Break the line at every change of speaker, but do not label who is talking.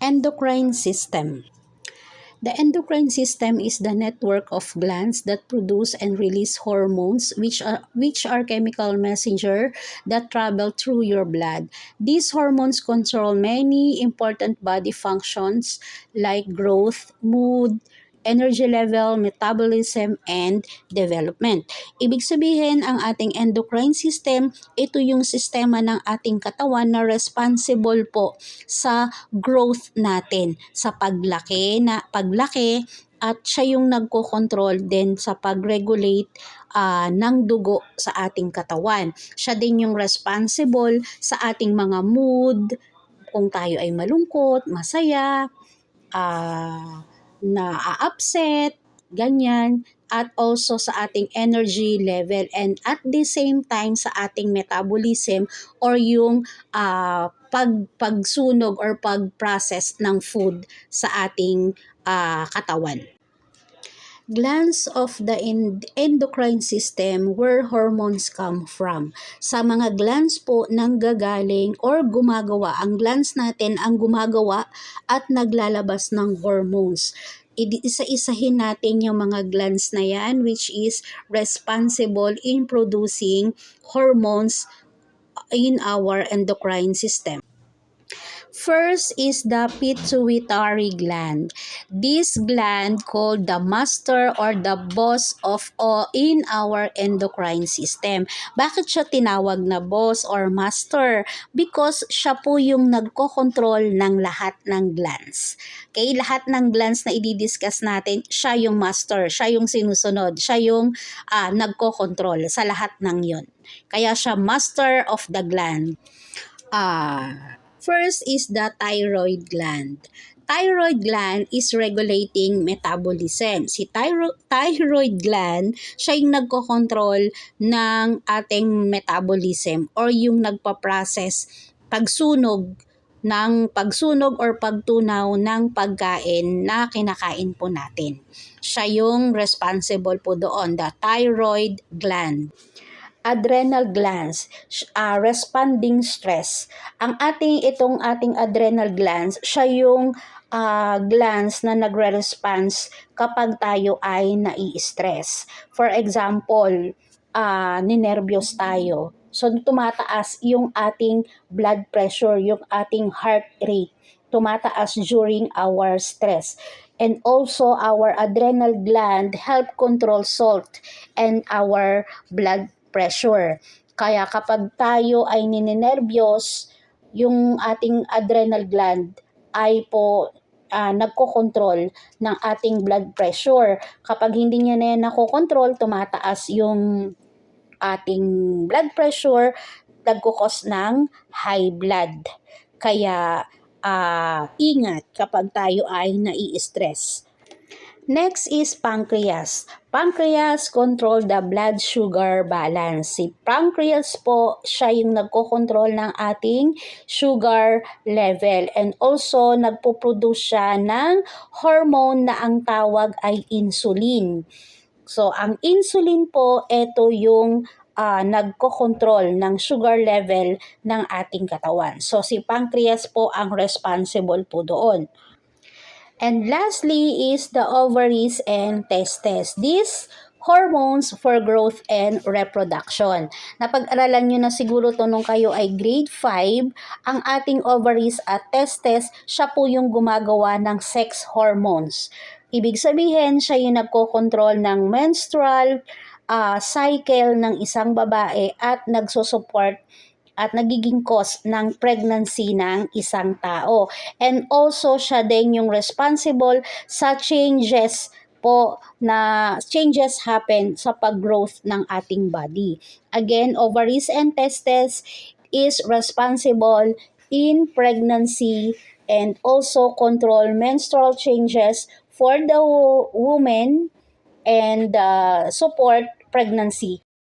Endocrine system. The endocrine system is the network of glands that produce and release hormones, which are chemical messenger that travel through your blood. These hormones control many important body functions like growth, mood, energy level, metabolism, and development. Ibig sabihin, ang ating endocrine system, ito yung sistema ng ating katawan na responsible po sa growth natin, sa paglaki at siya yung nagko-control din sa pag-regulate ng dugo sa ating katawan. Siya din yung responsible sa ating mga mood, kung tayo ay malungkot, masaya, na-upset, ganyan, at also sa ating energy level and at the same time sa ating metabolism or yung pagsunog or pag-process ng food sa ating katawan. Glands of the endocrine system where hormones come from. Sa mga glands po nang gagaling or gumagawa, ang glands natin ang gumagawa at naglalabas ng hormones. Isa-isahin natin yung mga glands na yan which is responsible in producing hormones in our endocrine system. First is the pituitary gland. This gland called the master or the boss of all in our endocrine system. Bakit siya tinawag na boss or master? Because siya po yung nagko-control ng lahat ng glands. Okay, lahat ng glands na i-discuss natin, siya yung master, siya yung sinusunod, siya yung nagko-control sa lahat ng yon. Kaya siya master of the gland. First is the thyroid gland. Thyroid gland is regulating metabolism. Si thyroid gland, siya yung nagko-control ng ating metabolism or yung nagpa-process pagsunog or pagtunaw ng pagkain na kinakain po natin. Siya yung responsible po doon, the thyroid gland. Adrenal glands, responding stress. Itong ating adrenal glands, siya yung glands na nagre-response kapag tayo ay nai-stress. For example, ninervyos tayo. So, tumataas yung ating blood pressure, yung ating heart rate. Tumataas during our stress. And also, our adrenal gland help control salt and our blood pressure. Kaya kapag tayo ay ninenervyos, yung ating adrenal gland ay po nagko-control ng ating blood pressure. Kapag hindi niya na yan nako-control, tumataas yung ating blood pressure, nagkukos ng high blood. Kaya ingat kapag tayo ay nai-stress. Next is pancreas. Pancreas control the blood sugar balance. Si pancreas po, siya yung nagko-control ng ating sugar level and also nagpo-produce siya ng hormone na ang tawag ay insulin. So, ang insulin po, ito yung nagko-control ng sugar level ng ating katawan. So, si pancreas po ang responsible po doon. And lastly is the ovaries and testes. These hormones for growth and reproduction. Napag-aralan nyo na siguro to nung kayo ay grade 5, ang ating ovaries at testes, siya po yung gumagawa ng sex hormones. Ibig sabihin, siya yung nagko-control ng menstrual cycle ng isang babae at nagsusupport at nagiging cause ng pregnancy ng isang tao. And also, siya din yung responsible sa changes happen sa pag-growth ng ating body. Again, ovaries and testes is responsible in pregnancy and also control menstrual changes for the woman and support pregnancy.